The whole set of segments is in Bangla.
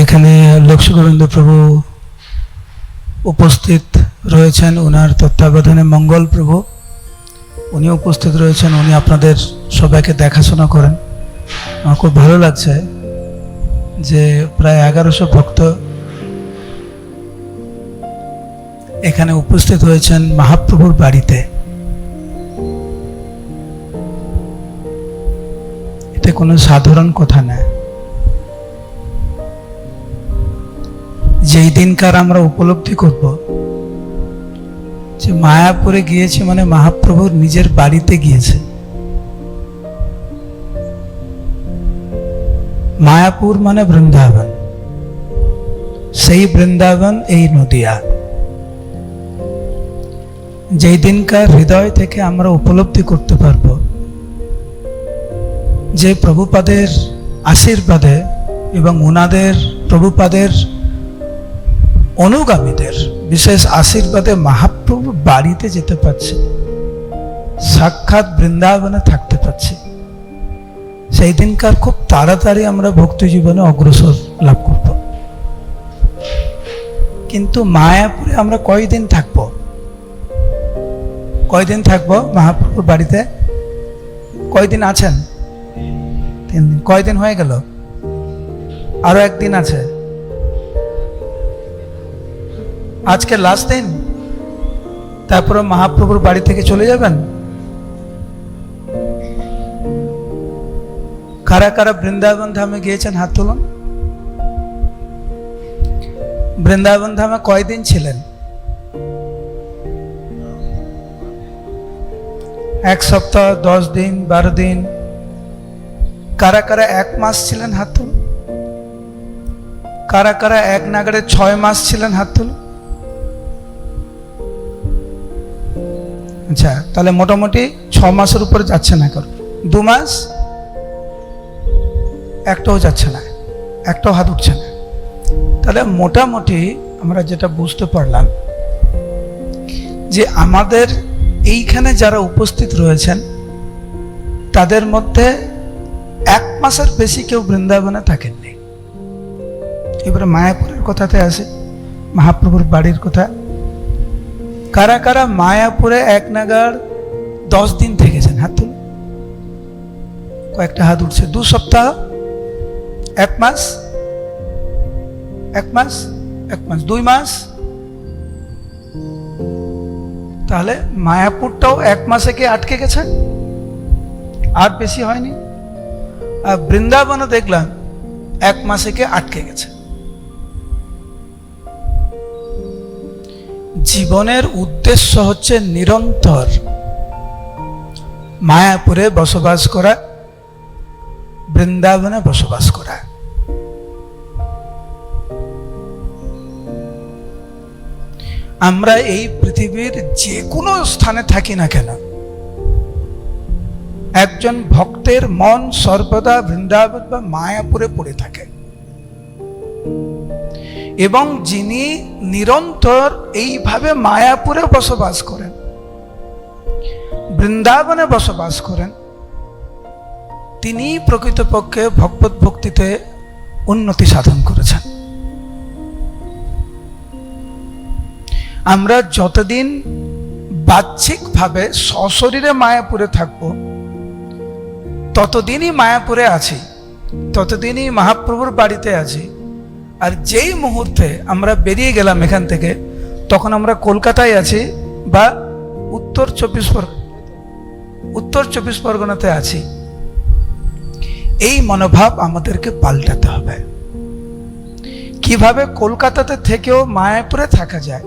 এখানে লক্ষ্মীগোবিন্দ প্রভু উপস্থিত রয়েছেন, ওনার তত্ত্বাবধানে মঙ্গল প্রভু উনি উপস্থিত রয়েছেন। উনি আপনাদের সবাইকে দেখাশোনা করেন। আমার খুব ভালো লাগছে যে প্রায় 1100 ভক্ত এখানে উপস্থিত হয়েছেন মহাপ্রভুর বাড়িতে। এটা কোনো সাধারণ কথা না। যেই দিনকার আমরা উপলব্ধি করব যে মায়াপুরে গিয়েছি মানে মহাপ্রভুর নিজের বাড়িতে গিয়েছে। মায়াপুর মানে বৃন্দাবন, সেই বৃন্দাবন এই নদিয়া। যেই দিনকার হৃদয় থেকে আমরা উপলব্ধি করতে পারব যে প্রভুপাদের আশীর্বাদে এবং ওনাদের প্রভুপাদের অনুগামীদের বিশেষ আশীর্বাদে মহাপ্রভু বাড়িতে যেতে পারছে, সাক্ষাৎ বৃন্দাবনে থাকতে পারছে, সেই দিনকার খুব তাড়াতাড়ি আমরা ভক্তি জীবনে অগ্রসর লাভ করব। কিন্তু মায়াপুরে আমরা কয়দিন থাকবো? কয়দিন থাকবো মহাপ্রভুর বাড়িতে? কয়দিন আছেন? 3 দিন। কয়দিন হয়ে গেল? আরো একদিন আছে। আজকে লাস্ট দিন, তারপরে মহাপ্রভুর বাড়ি থেকে চলে যাবেন। কারা কারা বৃন্দাবন ধামে গিয়েছেন হাত তুলুন। বৃন্দাবন ধামে কয়দিন ছিলেন? 1 সপ্তাহ, 10 দিন, 12 দিন? কারা কারা 1 মাস ছিলেন হাত তুলুন। কারা কারা 1 নাগাড়ে 6 মাস ছিলেন হাত তুলুন। আচ্ছা, তাহলে মোটামুটি 6 মাসের উপরে যাচ্ছে না। কারো 2 মাস? একটাও যাচ্ছে না, একটাও হাত উঠছে না। তাহলে মোটামুটি আমরা যেটা বুঝতে পারলাম যে আমাদের এইখানে যারা উপস্থিত রয়েছেন তাদের মধ্যে 1 মাসের বেশি কেউ বৃন্দাবনে থাকেননি। এবারে মায়াপুরের কথাতে আসে, মহাপ্রভুর বাড়ির কথা। কারা কারা মায়াপুরে 1 নাগাড় 10 দিন থেকেছেন হাত তুলুন। কয়েকটা হাত উঠছে। 2 সপ্তাহ? 1 মাস? 1 মাস? 1 মাস? 2 মাস? তাহলে মায়াপুরটাও 1 মাসে কি আটকে গেছে? আর বেশি হয়নি। আর বৃন্দাবনে দেখলাম 1 মাসে কি আটকে গেছে। জীবনের উদ্দেশ্য হচ্ছে নিরন্তর মায়াপুরে বসবাস করা, বৃন্দাবনে বসবাস করা। আমরা এই পৃথিবীর যে কোনো স্থানে থাকি না কেন, একজন ভক্তের মন সর্বদা বৃন্দাবন বা মায়াপুরে পড়ে থাকে। এবং যিনি নিরন্তর এইভাবে মায়াপুরে বসবাস করেন, বৃন্দাবনে বসবাস করেন, তিনি প্রকৃতপক্ষে ভগবত ভক্তিতে উন্নতি সাধন করেছেন। আমরা যতদিন বাহ্যিকভাবে সশরীরে মায়াপুরে থাকব, ততদিনই মায়াপুরে আছি, ততদিনই মহাপ্রভুর বাড়িতে আছি। আর যেই মুহূর্তে আমরা বেরিয়ে গেলাম এখান থেকে, তখন আমরা কলকাতায় আছি বা উত্তর 24 পরগনাতে আছি। এই মনোভাব আমাদেরকে পাল্টাতে হবে। কিভাবে কলকাতাতে থেকেও মায়াপুরে থাকা যায়,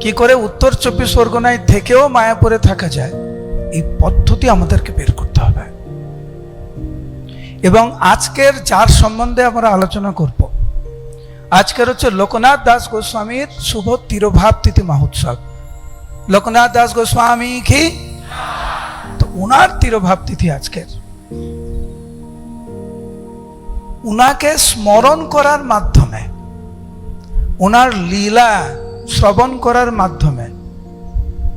কি করে উত্তর 24 পরগনায় থেকেও মায়াপুরে থাকা যায়, এই পদ্ধতি আমাদেরকে বের করতে হবে। এবং আজকের যার সম্বন্ধে আমরা আলোচনা করব, আজকের হচ্ছে লোকনাথ দাস গোস্বামীর শুভ তিরোভাব তিথি মহোৎসব। লোকনাথ দাস গোস্বামী কি? তো উনার তিরোভাব তিথি আজকের। উনাকে স্মরণ করার মাধ্যমে, ওনার লীলা শ্রবণ করার মাধ্যমে,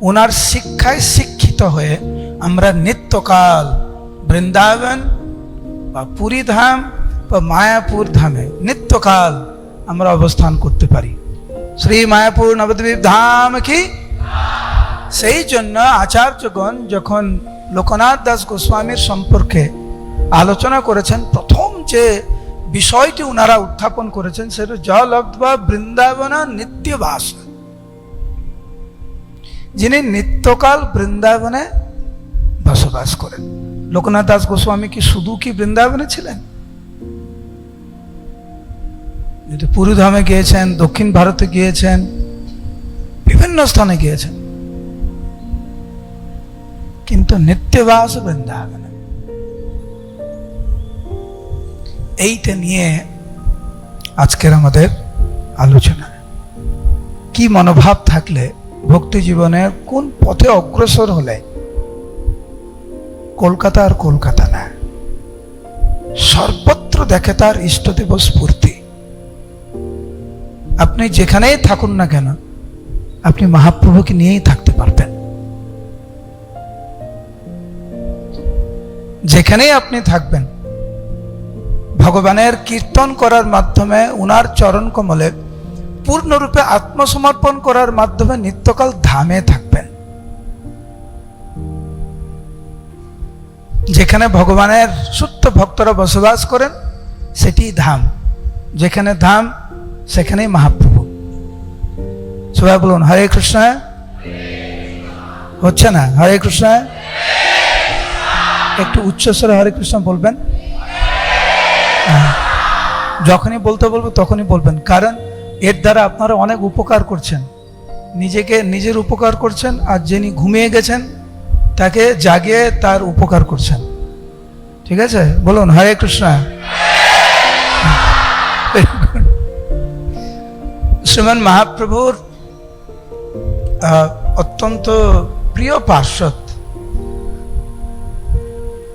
ওনার শিক্ষায় শিক্ষিত হয়ে আমরা নিত্যকাল বৃন্দাবন বা পুরী ধাম বা মায়াপুর ধামে নিত্যকাল আমরা অবস্থান করতে পারি। শ্রী মায়াপুর নবদ্বীপ ধাম কি। সেই জন্য আচার্যগণ যখন লোকনাথ দাস গোস্বামীর সম্পর্কে আলোচনা করেছেন, প্রথম যে বিষয়টি ওনারা উত্থাপন করেছেন সেটা জলব্ধবা বৃন্দাবন নিত্যবাস, যিনি নিত্যকাল বৃন্দাবনে বসবাস করেন। লোকনাথ দাস গোস্বামী কি শুধু কি বৃন্দাবনে ছিলেন? পুরীধামে গিয়েছেন, দক্ষিণ ভারতে গিয়েছেন, বিভিন্ন স্থানে গিয়েছেন, কিন্তু নিত্যবাস বৃন্দাবনে। এইটা নিয়ে আজকের আমাদের আলোচনা। কি মনোভাব থাকলে ভক্তি জীবনে কোন পথে অগ্রসর হলে কলকাতা আর কলকাতা না, সর্বত্র দেখে তার ইষ্টদেব স্ফূর্তি। আপনি যেখানেই থাকুন না কেন, আপনি মহাপ্রভুকে নিয়েই থাকতে পারবেন। যেখানেই আপনি থাকবেন, ভগবানের কীর্তন করার মাধ্যমে উনার চরণ কমলে পূর্ণরূপে আত্মসমর্পণ করার মাধ্যমে নিত্যকাল ধামে থাকবেন। যেখানে ভগবানের শুদ্ধ ভক্তরা বসবাস করেন সেটি ধাম। যেখানে ধাম সেখানেই মহাপ্রভু। সবাই বলুন হরে কৃষ্ণ। হচ্ছে না? হরে কৃষ্ণ। একটু উচ্চস্বরে হরে কৃষ্ণ বলবেন। যখনই বলতে বলবো তখনই বলবেন, কারণ এর দ্বারা আপনারা অনেক উপকার করছেন, নিজের উপকার করছেন, আর যিনি ঘুমিয়ে গেছেন তাকে জাগিয়ে তার উপকার করছেন। ঠিক আছে? বলুন হরে কৃষ্ণ। শ্রীমান মহাপ্রভুর অত্যন্ত প্রিয় পার্ষদ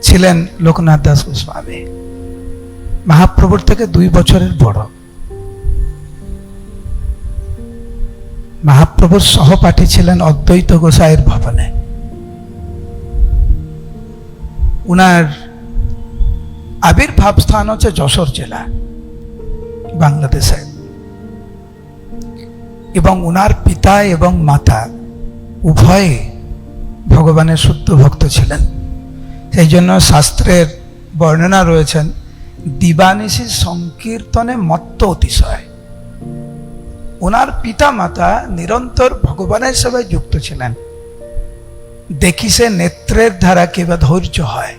ছিলেন লোকনাথ দাস গোস্বামী। মহাপ্রভুর থেকে 2 বছরের বড়। মহাপ্রভুর সহপাঠী ছিলেন অদ্বৈত গোসাইয়ের ভবনে। উনার আবির্ভাব স্থান হচ্ছে যশোর জেলা, বাংলাদেশে। এবং উনার পিতা এবং মাতা উভয়ে ভগবানের শুদ্ধ ভক্ত ছিলেন। সেই জন্য শাস্ত্রের বর্ণনা রয়েছেন, দিবানিশি সংকীর্তনে মত্ত অতিশয়। ওনার পিতা মাতা নিরন্তর ভগবানের সেবায় যুক্ত ছিলেন। দেখিসে নেত্রের ধারা কিবা ধৈর্য হয়।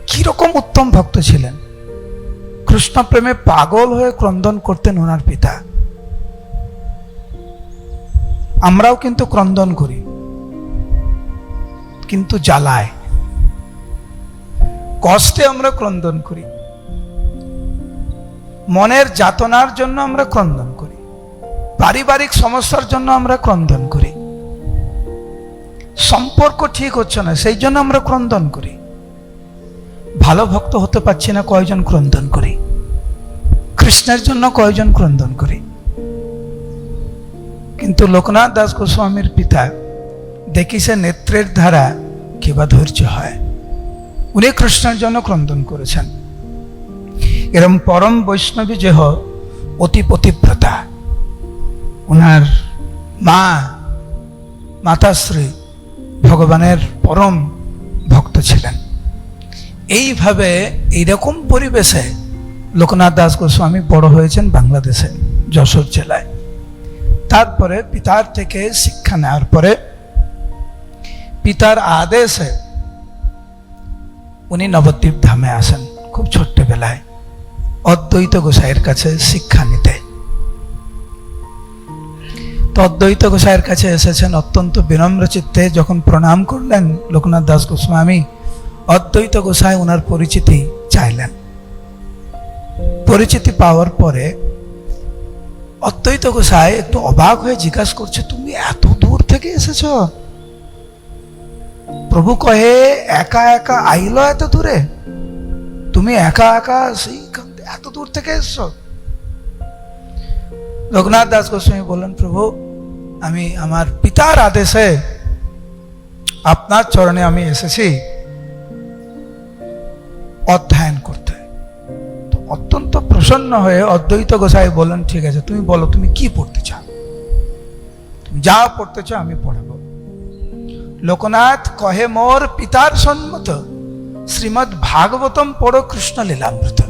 কিরকম উত্তম ভক্ত ছিলেন! কৃষ্ণ প্রেমে পাগল হয়ে ক্রন্দন করতেন ওনার পিতা। আমরাও কিন্তু ক্রন্দন করি, কিন্তু জ্বালায়, কষ্টে আমরা ক্রন্দন করি, মনের যাতনার জন্য আমরা ক্রন্দন করি, পারিবারিক সমস্যার জন্য আমরা ক্রন্দন করি, সম্পর্ক ঠিক হচ্ছে না সেই জন্য আমরা ক্রন্দন করি, ভালো ভক্ত হতে পারছি না কয়জন ক্রন্দন করি, কৃষ্ণের জন্য কয়জন ক্রন্দন করি। কিন্তু লোকনাথ দাস গোস্বামীর পিতা দেখিসে নেত্রের ধারা কিবা ধৈর্য হয়, উনি কৃষ্ণের জন্য ক্রন্দন করেছেন। এরম পরম বৈষ্ণবী যেহ অতি পতিব্রতা, ওনার মাতাশ্রী ভগবানের পরম ভক্ত ছিলেন। এইভাবে এইরকম পরিবেশে লোকনাথ দাস গোস্বামী বড় হয়েছেন বাংলাদেশে, যশোর জেলায়। তারপরে পিতার থেকে শিক্ষা নেওয়ার পরে পিতার আদেশে উনি নবদ্বীপ ধামে আসেন খুব ছোট্টবেলায় অদ্বৈত গোসাইয়ের কাছে শিক্ষা নিতে। তো অদ্বৈত গোসাইয়ের কাছে এসেছেন অত্যন্ত বিনম্র চিত্তে। যখন প্রণাম করলেন লোকনাথ দাস গোস্বামী, অদ্বৈত গোসাই ওনার পরিচিতি চাইলেন। পরিচিতি পাওয়ার পরে অদ্বৈত গোসাই একটু অবাক হয়ে জিজ্ঞাসা করছে, তুমি এত দূর থেকে এসেছ? প্রভু কহে একা একা আইল এত দূরে, তুমি একা একা সেইখান এত দূর থেকে এসছো? লোকনাথ দাস গোস্বামী বললেন, প্রভু আমি আমার পিতার আদেশে আপনার চরণে আমি এসেছি অধ্যয়ন করতে। তো অত্যন্ত প্রসন্ন হয়ে অদ্বৈত গোসাই বললেন, ঠিক আছে তুমি বলো তুমি কি পড়তে চাও, তুমি যা পড়তে চাও আমি পড়াবো। লোকনাথ কহে মোর পিতার সম্মত শ্রীমদ্ ভাগবতম পড়ো কৃষ্ণ লীলামৃত।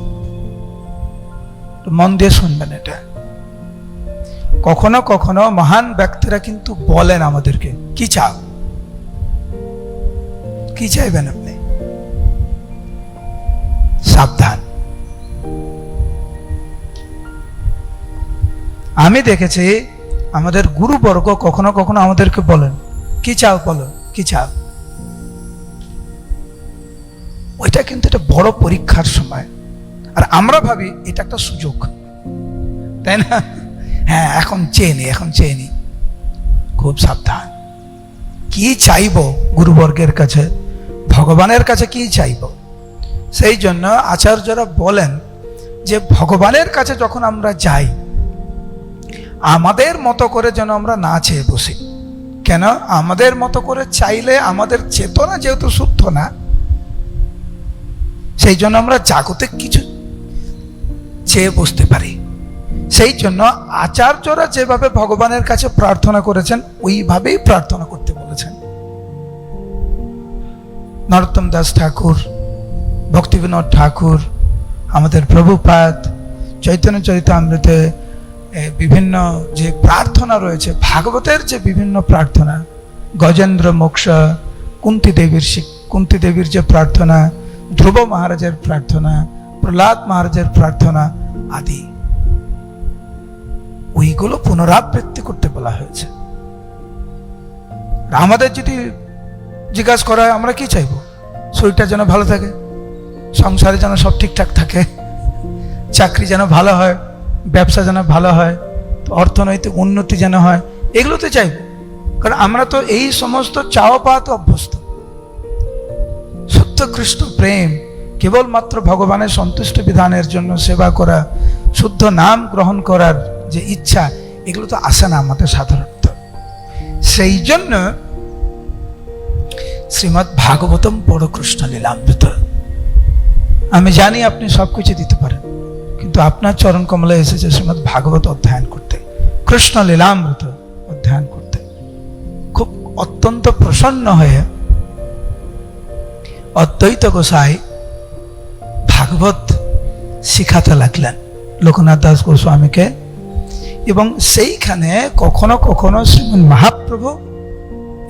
মন দিয়ে শুনবেন এটা। কখনো কখনো মহান ব্যক্তিরা কিন্তু বলেন আমাদেরকে কি চাও, কি চাইবেন আপনি, সাবধান। আমি দেখেছি আমাদের গুরুবর্গ কখনো কখনো আমাদেরকে বলেন কি চাও বলো, কি চাও। ওইটা কিন্তু একটা বড় পরীক্ষার সময়, আর আমরা ভাবি এটা একটা সুযোগ, তাই না? হ্যাঁ এখন চেয়ে নি, এখন চেয়ে নি। খুব সাবধান। কি চাইব গুরুবর্গের কাছে, ভগবানের কাছে কি চাইব? সেই জন্য আচার্যরা বলেন যে ভগবানের কাছে যখন আমরা যাই আমাদের মতো করে যেন আমরা না চেয়ে বসি। কেন? আমাদের মতো করে চাইলে আমাদের চেতনা যেহেতু শুদ্ধ না, সেই জন্য আমরা জাগতিক কিছু চেয়ে বসতে পারি। সেই জন্য আচার্যরা যেভাবে ভগবানের কাছে প্রার্থনা করেছেন ওইভাবেই প্রার্থনা করতে বলেছেন। নরোত্তম দাস ঠাকুর, ভক্তি বিনোদ ঠাকুর, আমাদের প্রভুপাদ, চৈতন্য চরিতামৃতে বিভিন্ন যে প্রার্থনা রয়েছে, ভাগবতের যে বিভিন্ন প্রার্থনা, গজেন্দ্র মোক্ষ, কুন্তি দেবীর যে প্রার্থনা, ধ্রুব মহারাজের প্রার্থনা, প্রহ্লাদ মহারাজের প্রার্থনা আদি, ওইগুলো পুনরাবৃত্তি করতে বলা হয়েছে। আমাদের যদি জিজ্ঞাসা করা হয় আমরা কি চাইবো, শরীরটা যেন ভালো থাকে, সংসারে যেন সব ঠিকঠাক থাকে, চাকরি যেন ভালো হয়, ব্যবসা যেন ভালো হয়, অর্থনৈতিক উন্নতি যেন হয়, এগুলো তো চাইব। কারণ আমরা তো এই সমস্ত চাওয়া পাওয়াতে অভ্যস্ত। শুদ্ধ কৃষ্ণ প্রেম, কেবলমাত্র ভগবানের সন্তুষ্ট বিধানের জন্য সেবা করা, শুদ্ধ নাম গ্রহণ করার যে ইচ্ছা, এগুলো তো আসে না আমাদের সাধারণত। সেই জন্য শ্রীমদ্ ভাগবতম পড়ো কৃষ্ণ লীলামৃত। আমি জানি আপনি সবকিছু দিতে পারেন, কিন্তু আপনার চরণ কমলে এসেছে শ্রীমদ্ ভাগবত অধ্যয়ন করতে, কৃষ্ণ লীলামৃত অধ্যয়ন করতে। খুব অত্যন্ত প্রসন্ন হয়ে অদ্বৈত গোসাই ভাগবত শিখাতে লাগলেন লোকনাথ দাস গোস্বামীকে। এবং সেইখানে কখনো কখনো শ্রীমন মহাপ্রভু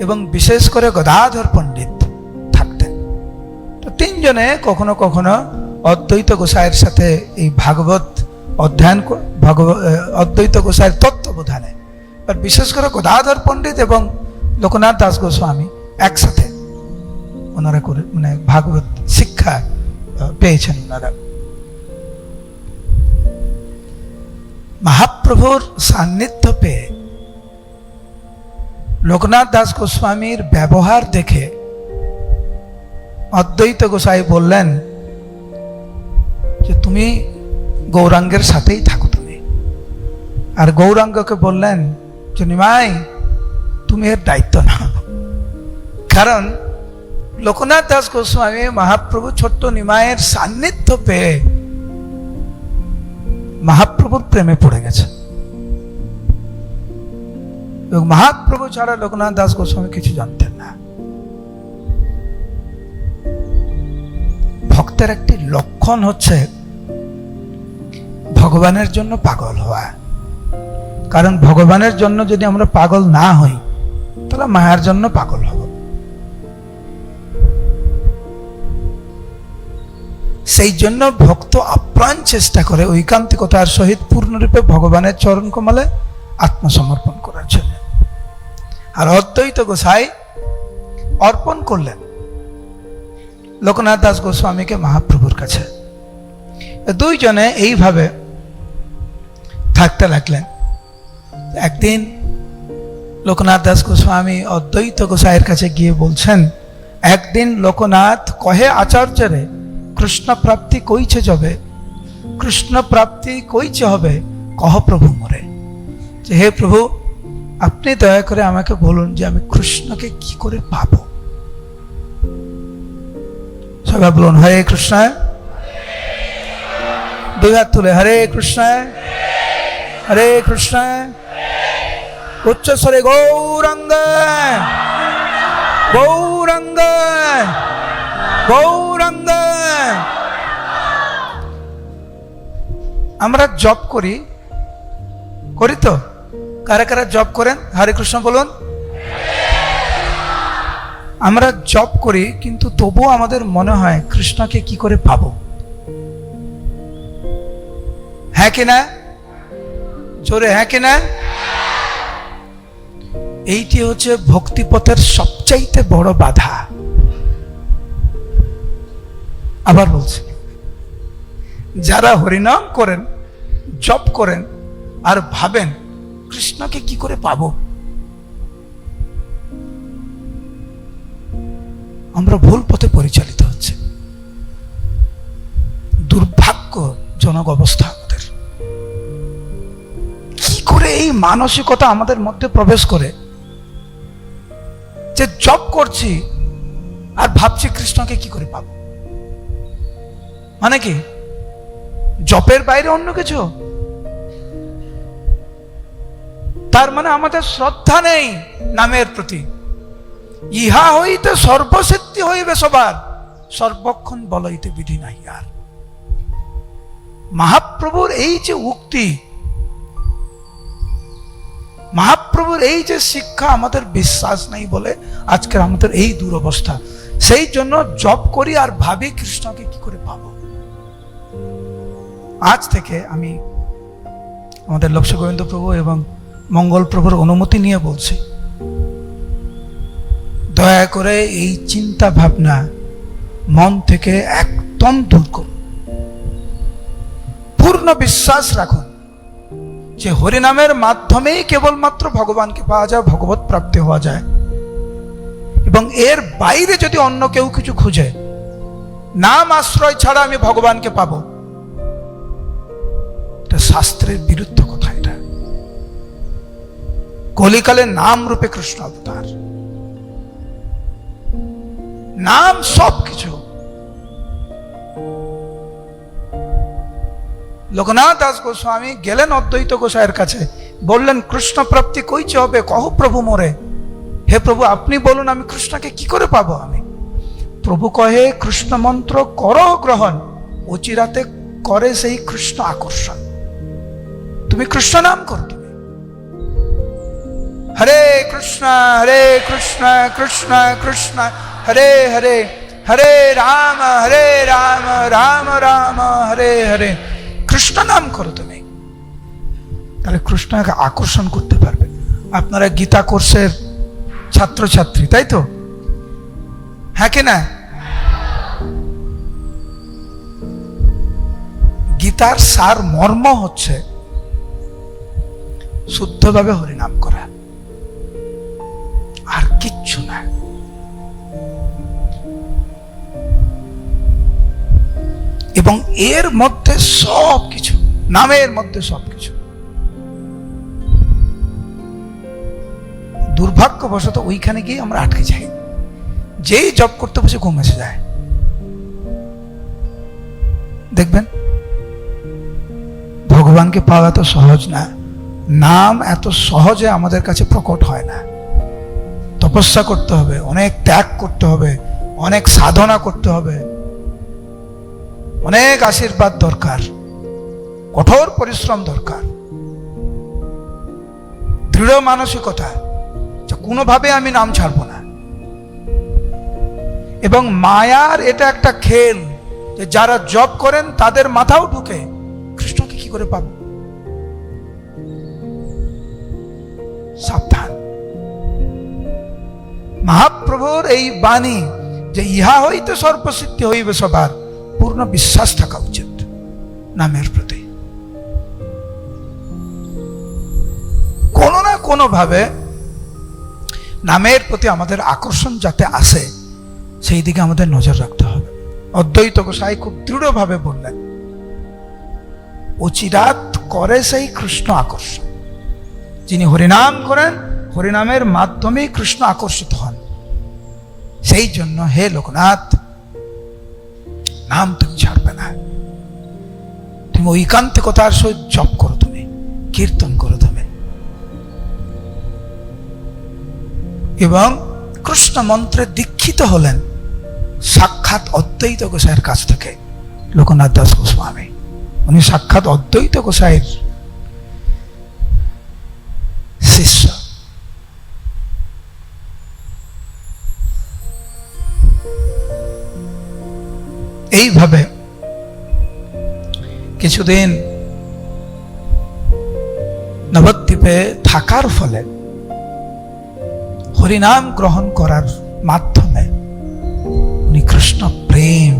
এবং বিশেষ করে গদাধর পণ্ডিত থাকতেন। তো তিনজনে কখনো কখনো অদ্বৈত গোসাইয়ের সাথে এই ভাগবত অধ্যয়ন, অদ্বৈত গোসাইয়ের তত্ত্ববোধানে, আর বিশেষ করে গদাধর পণ্ডিত এবং লোকনাথ দাস গোস্বামী একসাথে ওনারা করে মানে ভাগবত শিক্ষা পেয়েছেন ওনারা। মহাপ্রভুর সান্নিধ্য পেয়ে লোকনাথ দাস গোস্বামীর ব্যবহার দেখে অদ্বৈত গোসাই বললেন যে তুমি গৌরাঙ্গের সাথেই থাকো তুমি। আর গৌরাঙ্গকে বললেন যে নিমাই তুমি এর দায়িত্ব নাও। কারণ লোকনাথ দাস গোস্বামী মহাপ্রভু ছোট্ট নিমাইয়ের সান্নিধ্য পেয়ে মহাপ্রভুর প্রেমে পড়ে গেছে, এবং মহাপ্রভু ছাড়া লোকনাথ দাস গোস্বামী কিছু জানতেন না। ভক্তের একটি লক্ষণ হচ্ছে ভগবানের জন্য পাগল হওয়া। কারণ ভগবানের জন্য যদি আমরা পাগল না হই তাহলে মায়ার জন্য পাগল হব। সেই জন্য ভক্ত আপ্রাণ চেষ্টা করে ঐকান্তিকতার সহিত পূর্ণরূপে ভগবানের চরণ কমলে আত্মসমর্পণ করার জন্য। আর অদ্বৈত গোসাই অর্পণ করলেন লোকনাথ দাস গোস্বামীকে মহাপ্রভুর কাছে। দুইজনে এইভাবে থাকতে লাগলেন। একদিন লোকনাথ দাস গোস্বামী অদ্বৈত গোসাইয়ের কাছে গিয়ে বলছেন, একদিন লোকনাথ কহে আচার্যরে কৃষ্ণ প্রাপ্তি কইছে যাবে, কৃষ্ণ প্রাপ্তি কইছে হবে, কহ প্রভু মোরে। যে হে প্রভু, আপনি দয়া করে আমাকে বলুন যে আমি কৃষ্ণকে কি করে পাবো। সবাই বলুন হরে কৃষ্ণ। দুই হাত তুলে হরে কৃষ্ণ হরে কৃষ্ণ, উচ্চ স্বরে গৌরাঙ্গ গৌরাঙ্গ গৌরাঙ্গ। আমরা জপ করি তো, কারা কারা জপ করেন? হরে কৃষ্ণ বলুন। আমরা জপ করি, কিন্তু তবুও আমাদের মনে হয় কৃষ্ণকে কি করে পাবো? হ্যাঁ কি না? জোরে হ্যাঁ কি না? এইটি হচ্ছে ভক্তিপথের সবচাইতে বড় বাধা। আবার বলছি, যারা হরিনাম করেন, জপ করেন, আর ভাবেন কৃষ্ণকে কি করে পাবো, আমরা ভুল পথে পরিচালিত হচ্ছে। দুর্ভাগ্যজনক অবস্থা আমাদের। কি করে এই মানসিকতা আমাদের মধ্যে প্রবেশ করে যে জপ করছি আর ভাবছি কৃষ্ণকে কি করে পাবো? মানে কি জপের বাইরে অন্য কিছু? তার মানে আমাদের শ্রদ্ধা নেই নামের প্রতি। ইহা হইতে সর্বসিদ্ধি হইবে সবার, সর্বক্ষণ বলইতে বিধি নাই আর। মহাপ্রভুর এই যে উক্তি, মহাপ্রভুর এই যে শিক্ষা আমাদের বিশ্বাস নেই বলে আজকের আমাদের এই দুরবস্থা। সেই জন্য জপ করি আর ভাবি কৃষ্ণকে কি করে পাবো। আজ থেকে আমি আমাদের লক্ষ্য গোবিন্দ প্রভু এবং মঙ্গল প্রভুর অনুমতি নিয়ে বলছি, দয়া করে এই চিন্তা ভাবনা মন থেকে একদম দূর করুন। পূর্ণ বিশ্বাস রাখুন যে হরিনামের মাধ্যমেই কেবলমাত্র ভগবানকে পাওয়া যায়, ভগবত প্রাপ্তি হওয়া যায়। এবং এর বাইরে যদি অন্য কেউ কিছু খুঁজে, নাম আশ্রয় ছাড়া আমি ভগবানকে পাবো, এটা শাস্ত্রের বিরুদ্ধ কথা। এটা কলিকালে নাম রূপে কৃষ্ণ অবতার, নাম সব কিছু। লোকনাথ দাস গোস্বামী গেলেন অদ্বৈত গোসাইয়ের কাছে, বললেন কৃষ্ণ প্রাপ্তি কইছে হবে, কহ প্রভু মোরে। হে প্রভু আপনি বলুন আমি কৃষ্ণকে কি করে পাবো? আমি প্রভু কহে কৃষ্ণ মন্ত্র কর গ্রহণ, অচিরাতে করে সেই কৃষ্ণ আকর্ষণ। তুমি কৃষ্ণ নাম করো, তুমি হরে কৃষ্ণ কৃষ্ণ কৃষ্ণ হরে হরে, হরে রাম রাম রাম হরে হরে। কৃষ্ণ নাম করো তুমি, তাহলে কৃষ্ণকে আকর্ষণ করতে পারবে। আপনারা গীতা কোর্সের ছাত্রছাত্রী, তাই তো? হ্যাঁ কি না? গীতার সার মর্ম হচ্ছে শুদ্ধভাবে হরিনাম করা, আর কিচ্ছু না। এবং এর মধ্যে সব কিছু, নামের মধ্যে সবকিছু। দুর্ভাগ্যবশত ওইখানে গিয়ে আমরা আটকে যাই। যেই জব করতে বসে ঘুম এসে যায়। দেখবেন ভগবানকে পাওয়া এত সহজ না, নাম এত সহজে আমাদের কাছে প্রকট হয় না। তপস্যা করতে হবে, অনেক ত্যাগ করতে হবে, অনেক সাধনা করতে হবে, অনেক আশীর্বাদ দরকার, কঠোর পরিশ্রম দরকার, দৃঢ় মানসিকতা যে কোনোভাবে আমি নাম ছাড়বো না। এবং মায়ার এটা একটা খেল যে যারা জপ করেন তাদের মাথাও ঢুকে কৃষ্ণকে কি করে পাবো। সাবধান। মহাপ্রভুর এই বাণী যে ইহা হইতে সর্বসিদ্ধি হইবে সবার, পূর্ণ বিশ্বাস থাকা উচিত নামের প্রতি। কোনো না কোনো ভাবে নামের প্রতি আমাদের আকর্ষণ যাতে আসে, সেই দিকে আমাদের নজর রাখতে হবে। অদ্বৈত গোসাই খুব দৃঢ়ভাবে বললেন, অচিরাত করে সেই কৃষ্ণ আকর্ষণ। যিনি হরিনাম করেন, হরিনামের মাধ্যমেই কৃষ্ণ আকর্ষিত হন। সেই জন্য হে লোকনাথ, নাম তুমি ছাড়বে না, তুমি তুমি ঐকান্তিকতার সহিত জপ করো, তুমি কীর্তন করো তুমি। এবং কৃষ্ণ মন্ত্রে দীক্ষিত হলেন সাক্ষাৎ অদ্বৈত গোসাইয়ের কাছ থেকে লোকনাথ দাস গোস্বামী। উনি সাক্ষাৎ অদ্বৈত গোসাইয়ের শিষ্য। এইভাবে কিছুদিন নবদ্বীপে থাকার ফলে হরিনাম গ্রহণ করার মাধ্যমে উনি কৃষ্ণ প্রেম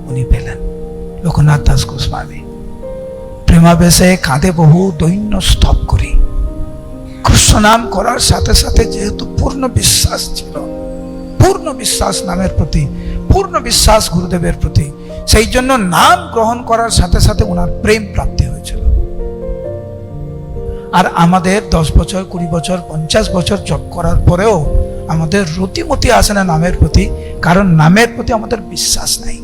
উনি পেলেন। লোকনাথ দাস গোস্বামী প্রেমাবেশে কাঁদে বহু দৈন্য স্তব করি। কৃষ্ণ নাম করার সাথে সাথে যেহেতু পূর্ণ বিশ্বাস ছিল, পূর্ণ বিশ্বাস নামের প্রতি, পূর্ণ বিশ্বাস গুরুদেবের প্রতি, সেই জন্য নাম গ্রহণ করার সাথে সাথে ওনার প্রেম প্রাপ্তি হয়েছিল। আর আমাদের 10 বছর 20 বছর 50 বছর জপ করার পরেও আমাদের রতিমতি আসে না নামের প্রতি, কারণ নামের প্রতি আমাদের বিশ্বাস নাই।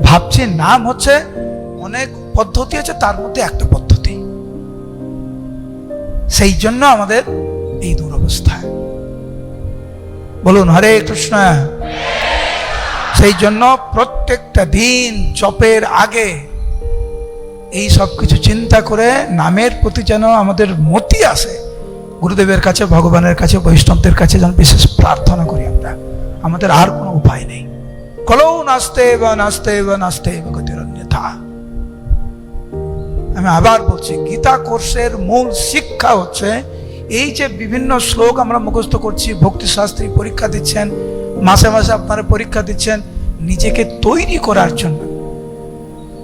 ভাবছি নাম হচ্ছে অনেক পদ্ধতি আছে, তার মধ্যে একটা পদ্ধতি, সেই জন্য আমাদের এই দুরবস্থা। বলুন হরে কৃষ্ণ। সেই জন্য প্রত্যেকটা দিন জপের আগে এই সব কিছু চিন্তা করে নামের প্রতি যেন আমাদের মতি আসে, গুরুদেবের কাছে, ভগবানের কাছে, বৈষ্ণবদের কাছে যেন বিশেষ প্রার্থনা করি আমরা। আমাদের আর কোনো উপায় নেই। কলৌ নাস্তে বা নাস্তে বা নাস্তে গতিরন্যথা। আমি আবার বলছি, গীতা কোর্সের মূল শিক্ষা হচ্ছে এই যে বিভিন্ন শ্লোক আমরা মুখস্থ করছি, ভক্তি শাস্ত্রী পরীক্ষা দিচ্ছেন, মাসে মাসে আপনারা পরীক্ষা দিচ্ছেন নিজেকে তৈরি করার জন্য,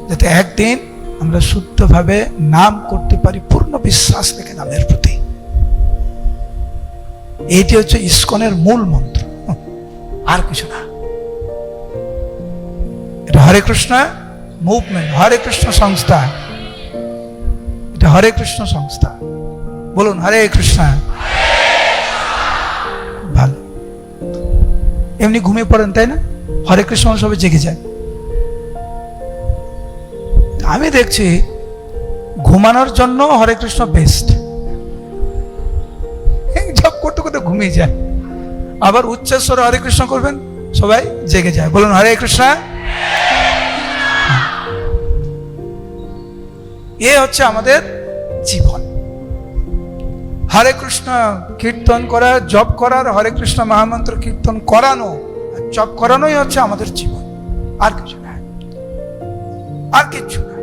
যাতে একদিন আমরা শুদ্ধভাবে নাম করতে পারি পূর্ণ বিশ্বাস রেখে নামের প্রতি। এইটি হচ্ছে ইস্কনের মূল মন্ত্র, আর কিছু না। এটা হরে কৃষ্ণ মুভমেন্ট, হরে কৃষ্ণ সংস্থা, এটা হরে কৃষ্ণ সংস্থা। বলুন হরে কৃষ্ণ। ভালো, এমনি ঘুমিয়ে পড়েন তাই না? হরে কৃষ্ণ সবে জেগে যায়। আমি দেখছি ঘুমানোর জন্য হরে কৃষ্ণ বেস্ট। জব করতে করতে ঘুমিয়ে যায়, আবার উচ্চস্বরে হরে কৃষ্ণ করবেন সবাই জেগে যায়। বলুন হরে কৃষ্ণ। এ হচ্ছে আমাদের জীবন। হরে কৃষ্ণ কীর্তন করা, জপ করার, হরে কৃষ্ণ মহামন্ত্র কীর্তন করানো, জপ করানোই হচ্ছে আমাদের জীবন, আর কিছু না, আর কিছু না।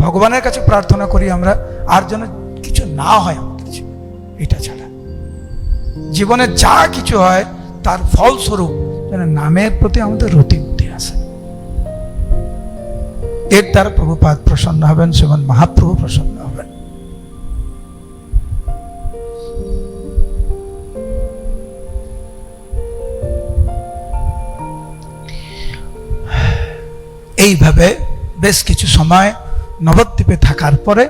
ভগবানের কাছে প্রার্থনা করি আমরা আর যেন কিছু না হয় আমাদের জীবনে, এটা ছাড়া জীবনে যা কিছু হয় তার ফলস্বরূপ যেন নামের প্রতি আমাদের রতিমতি আসে। এর দ্বারা প্রভুপাদ প্রসন্ন হবেন, শ্রীমন মহাপ্রভু প্রসন্ন হবেন। এইভাবে বেশ কিছু সময় নবদ্বীপে থাকার পরে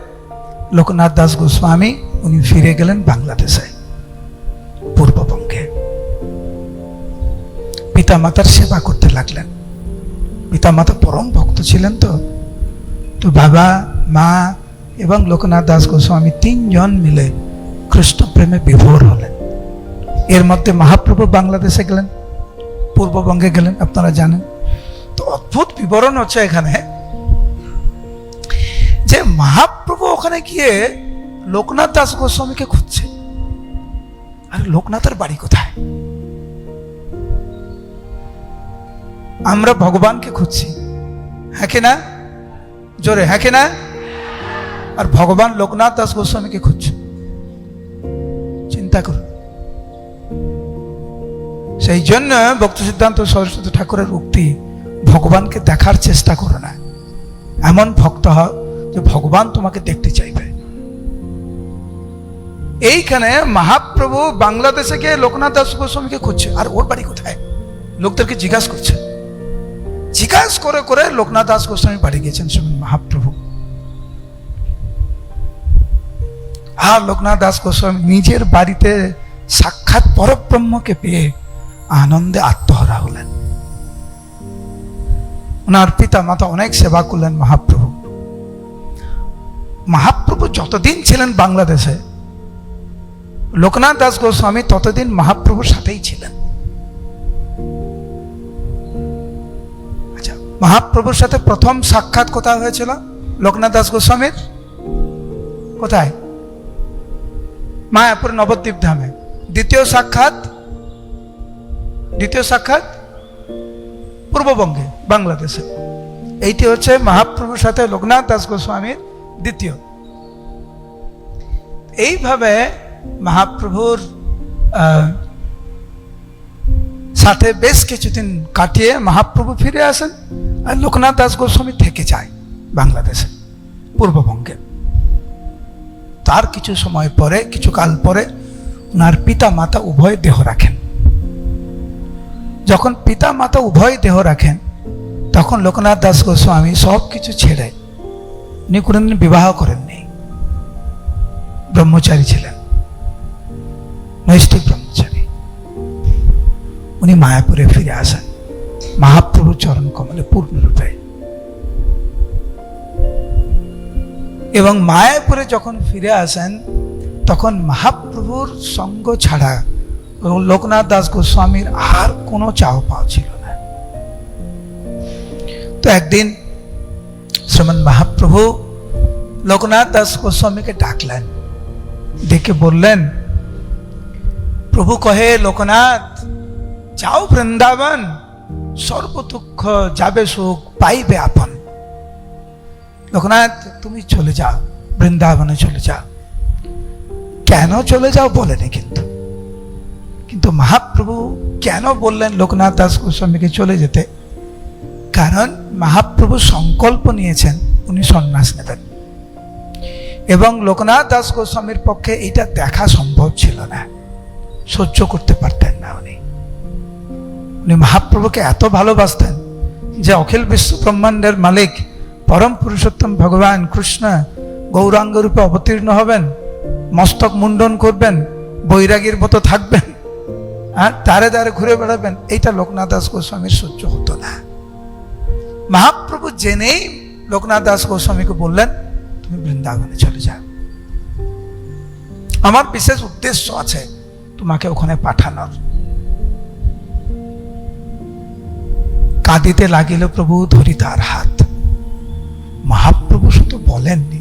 লোকনাথ দাস গোস্বামী উনি ফিরে গেলেন বাংলাদেশে, পূর্ববঙ্গে। পিতা মাতার সেবা করতে লাগলেন। পিতা মাতা পরম ভক্ত ছিলেন, তো বাবা, মা এবং লোকনাথ দাস গোস্বামী 3 জন মিলে কৃষ্ণ প্রেমে বিভোর হলেন। এর মধ্যে মহাপ্রভু বাংলাদেশে গেলেন, পূর্ববঙ্গে গেলেন, আপনারা জানেন। তো অদ্ভুত বিবরণ হচ্ছে এখানে যে মহাপ্রভু ওখানে গিয়ে লোকনাথ দাস গোস্বামীকে খুঁজছে। আর লোকনাথের বাড়ি কোথায়? আমরা ভগবানকে খুঁজছি, হ্যাঁ কি না? জোরে হ্যাঁ কি না? আর ভগবান লোকনাথ দাস গোস্বামীকে খুঁজছে। চিন্তা করুন। সেই জন্য ভক্তি সিদ্ধান্ত সরস্বতী ঠাকুরের উক্তি, ভগবানকে দেখার চেষ্টা করো না, এমন ভক্ত হও যে ভগবান তোমাকে দেখতে চাইবে। এইখানে মহাপ্রভু বাংলাদেশে গিয়ে লোকনাথ দাস গোস্বামীকে খুঁজছে। আর ওর বাড়ি কোথায়? লোকদেরকে জিজ্ঞাসা করছে। জিজ্ঞাসা করে করে লোকনাথ দাস গোস্বামী বাড়ি গেছেন শ্রীমন মহাপ্রভু। আর লোকনাথ দাস গোস্বামী নিজের বাড়িতে সাক্ষাৎ পরব্রহ্মকে পেয়ে আনন্দে আত্মহারা হলেন। ওনার পিতা মাতা অনেক সেবা করলেন মহাপ্রভু। মহাপ্রভু যতদিন ছিলেন বাংলাদেশে, লোকনাথ দাস গোস্বামী ততদিন মহাপ্রভুর সাথেই ছিলেন। আচ্ছা, মহাপ্রভুর সাথে প্রথম সাক্ষাৎ কোথায় হয়েছিল লোকনাথ দাস গোস্বামীর? কোথায়? মায়াপুর নবদ্বীপ ধামে। দ্বিতীয় সাক্ষাৎ পূর্ববঙ্গে, বাংলাদেশে। এইটি হচ্ছে মহাপ্রভুর সাথে লোকনাথ দাস গোস্বামীর দ্বিতীয়। এইভাবে মহাপ্রভুর সাথে বেশ কিছুদিন কাটিয়ে মহাপ্রভু ফিরে আসেন, আর লোকনাথ দাস গোস্বামী থেকে যায় বাংলাদেশে, পূর্ববঙ্গে। তার কিছু সময় পরে, কিছু কাল পরে ওনার পিতা মাতা উভয় দেহ রাখেন। যখন পিতা মাতা উভয় দেহ রাখেন, তখন লোকনাথ দাস গোস্বামী সব কিছু ছেড়ে, উনি কোনদিন বিবাহ করেননি, ব্রহ্মচারী ছিলেন, নৈষ্ঠিক ব্রহ্মচারী। উনি মায়াপুরে ফিরে আসেন মহাপ্রভুর চরণ কমলে পূর্ণরূপে। এবং মায়াপুরে যখন ফিরে আসেন, তখন মহাপ্রভুর সঙ্গ ছাড়া লোকনাথ দাস গোস্বামীর আর কোনো চাও পাওয়া ছিল না। তো একদিন শ্রীমন মহাপ্রভু লোকনাথ দাস গোস্বামীকে ডাকলেন, ডেকে বললেন, প্রভু কহে লোকনাথ যাও বৃন্দাবন, সর্ব দুঃখ যাবে সুখ পাইবে আপন। লোকনাথ তুমি চলে যাও, বৃন্দাবনে চলে যাও। কেন চলে যাও বলেনি, কিন্তু মহাপ্রভু কেন বললেন লোকনাথ দাস গোস্বামীকে চলে যেতে? কারণ মহাপ্রভু সংকল্প নিয়েছেন উনি সন্ন্যাস নেবেন, এবং লোকনাথ দাস গোস্বামীর পক্ষে এটা দেখা সম্ভব ছিল না, সহ্য করতে পারতেন না। উনি মহাপ্রভুকে এত ভালোবাসতেন যে অখিল বিশ্ব ব্রহ্মাণ্ডের মালিক পরম পুরুষোত্তম ভগবান কৃষ্ণ গৌরাঙ্গ রূপে অবতীর্ণ হবেন, মস্তক মুন্ডন করবেন, বৈরাগীর মতো থাকবেন, আর দ্বারে দ্বারে ঘুরে বেড়াবেন, এইটা লোকনাথ দাস গোস্বামীর সহ্য হতো না। মহাপ্রভু জেনেই লোকনাথ দাস গোস্বামীকে বললেন, তুমি বৃন্দাবনে চলে যাও, আমার বিশেষ উদ্দেশ্য আছে তোমাকে ওখানে পাঠানোর। কাঁদিতে লাগিল প্রভু ধরি তার হাত। মহাপ্রভু শুধু বলেননি,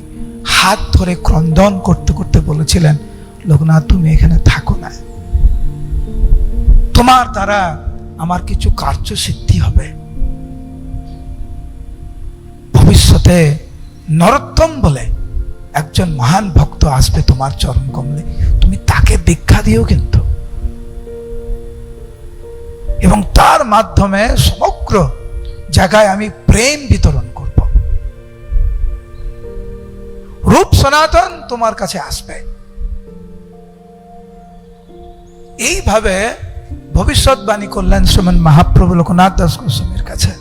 হাত ধরে ক্রন্দন করতে করতে বলেছিলেন, লোকনাথ তুমি এখানে থাকো না, তোমার দ্বারা আমার কিছু কার্য সিদ্ধি হবে। ভবিষ্যতে নরোত্তম বলে একজন মহান ভক্ত আসবে তোমার চরণ কমলে, তুমি তাকে দীক্ষা দিও কিন্তু, এবং তার মাধ্যমে সমগ্র জায়গায় আমি প্রেম বিতরণ করব, রূপ সনাতন তোমার কাছে আসবে। এইভাবে ভবিষ্যৎবাণী করলেন শ্রীমন মহাপ্রভু লোকনাথ দাস গোস্বামীর কাছে।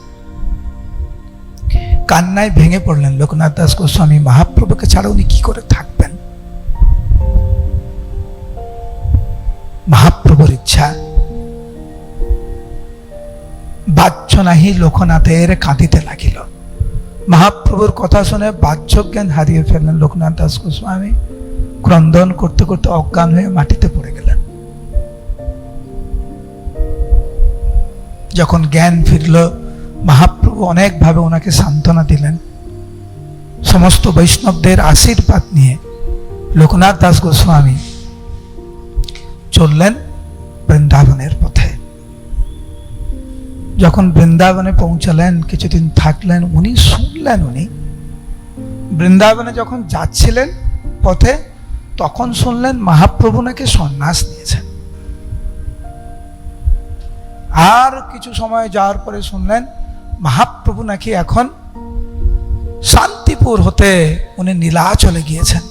কান্নায় ভেঙে পড়লেন লোকনাথ দাস গোস্বামী, মহাপ্রভুকে ছাড়া উনি কি করে থাকবেন। মহাপ্রভুর ইচ্ছা, বাহ্য নাহি লোকনাথের কাঁদিতে লাগিল। মহাপ্রভুর কথা শুনে বাহ্য জ্ঞান হারিয়ে ফেললেন লোকনাথ দাস গোস্বামী, ক্রন্দন করতে করতে অজ্ঞান হয়ে মাটিতে পড়ে গেলেন। যখন জ্ঞান ফিরল, মহাপ্রভু অনেকভাবে ওনাকে সান্ত্বনা দিলেন। সমস্ত বৈষ্ণবদের আশীর্বাদ নিয়ে লোকনাথ দাস গোস্বামী চললেন বৃন্দাবনের পথে। যখন বৃন্দাবনে পৌঁছালেন, কিছুদিন থাকলেন, উনি শুনলেন, উনি বৃন্দাবনে যখন যাচ্ছিলেন পথে, তখন শুনলেন মহাপ্রভু নাকি সন্ন্যাস নিয়েছেন। আর কিছু সময় যাওয়ার পরে শুনলেন মহাপ্রভু নাকি এখন শান্তিপুর হতে উনি নীলাচলে গিয়েছেন।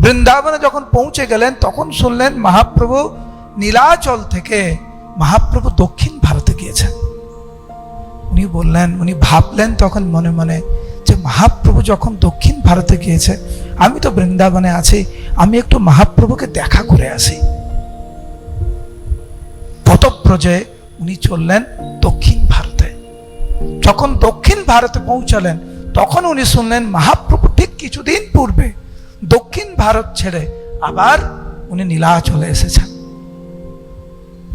বৃন্দাবনে যখন পৌঁছে গেলেন, তখন শুনলেন মহাপ্রভু নীলাচল থেকে মহাপ্রভু দক্ষিণ ভারতে গিয়েছেন। উনি বললেন, উনি ভাবলেন তখন মনে মনে যে মহাপ্রভু যখন দক্ষিণ ভারতে গিয়েছে, আমি তো বৃন্দাবনে আছি, আমি একটু মহাপ্রভুকে দেখা করে আসি। পদব্রজে উনি চললেন দক্ষিণ ভারতে। যখন দক্ষিণ ভারতে পৌঁছালেন, তখন উনি শুনলেন মহাপ্রভু ঠিক কিছুদিন পূর্বে দক্ষিণ ভারত ছেড়ে আবার উনি নীলাচলে এসেছেন।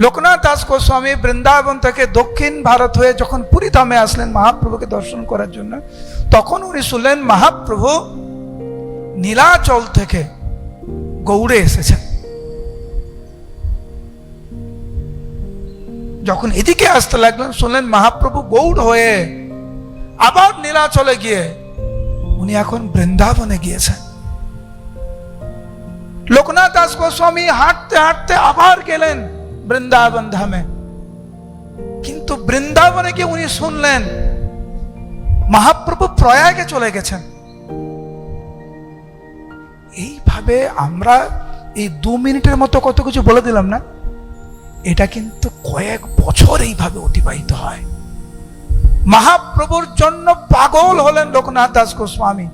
লোকনাথ দাস গোস্বামী বৃন্দাবন থেকে দক্ষিণ ভারত হয়ে যখন পুরী ধামে আসলেন মহাপ্রভুকে দর্শন করার জন্য, তখন উনি শুনলেন মহাপ্রভু নীলাচল থেকে গৌড়ে এসেছেন। যখন এদিকে আসতে লাগলেন শুনলেন মহাপ্রভু গৌড় হয়ে আবার নীলাচলে গিয়ে উনি এখন বৃন্দাবনে গিয়েছেন। লোকনাথ দাস গোস্বামী হাঁটতে হাঁটতে আবার গেলেন বৃন্দাবন ধামে, কিন্তু বৃন্দাবনে গিয়ে উনি শুনলেন মহাপ্রভু প্রয়াগে চলে গেছেন। এইভাবে আমরা এই 2 মিনিটের মতো কত কিছু বলে দিলাম না, এটা কিন্তু কয়েক বছর এইভাবে অতিবাহিত হয়। মহাপ্রভুর জন্য পাগল হলেন লোকনাথ দাস গোস্বামী।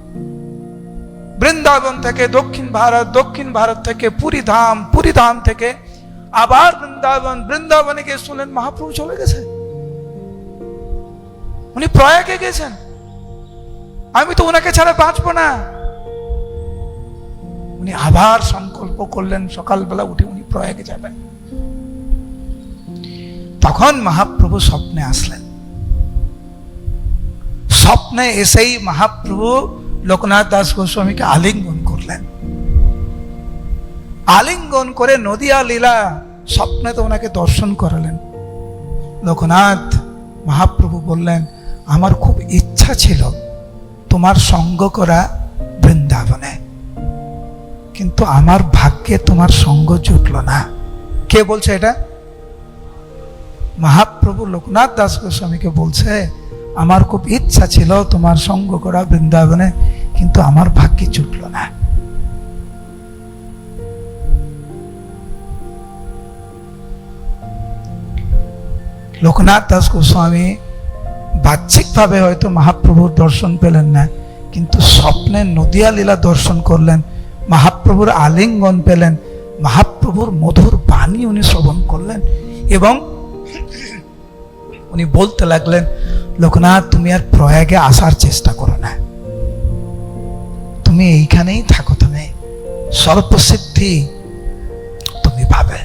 বৃন্দাবন থেকে দক্ষিণ ভারত, দক্ষিণ ভারত থেকে পুরী ধাম, পুরী ধাম থেকে আবার বৃন্দাবন, বৃন্দাবনে গিয়ে শুনলেন মহাপ্রভু চলে গেছেন, উনি প্রয়াগে গেছেন, আমি তো ওনাকে ছাড়া বাঁচবো না। উনি আবার সংকল্প করলেন সকালবেলা উঠে উনি প্রয়াগে যাবেন। তখন মহাপ্রভু স্বপ্নে আসলেন। স্বপ্নে এসেই মহাপ্রভু লোকনাথ দাস গোস্বামীকে আলিঙ্গন করলেন। আলিঙ্গন করে নদিয়া লীলা স্বপ্নে তো ওনাকে দর্শন করালেন। লোকনাথ মহাপ্রভু বললেন, আমার খুব ইচ্ছা ছিল তোমার সঙ্গ করা বৃন্দাবনে, কিন্তু আমার ভাগ্যে তোমার সঙ্গ জুটল না। কে বলছে এটা? মহাপ্রভু লোকনাথ দাস গোস্বামীকে বলছে, আমার খুব ইচ্ছা ছিল তোমার সঙ্গ করা বৃন্দাবনে, কিন্তু আমার ভাগ্যে জুটল না। লোকনাথ দাস গোস্বামী বাহ্যিকভাবে হয়তো মহাপ্রভুর দর্শন পেলেন না, কিন্তু স্বপ্নে নদিয়া লীলা দর্শন করলেন, মহাপ্রভুর আলিঙ্গন পেলেন, মহাপ্রভুর মধুর বাণী উনি শ্রবণ করলেন এবং উনি বলতে লাগলেন, লোকনাথ তুমি আর প্রয়াগে আসার চেষ্টা করো না, তুমি এইখানেই থাকো, তুমি সর্বসিদ্ধি তুমি পাবে।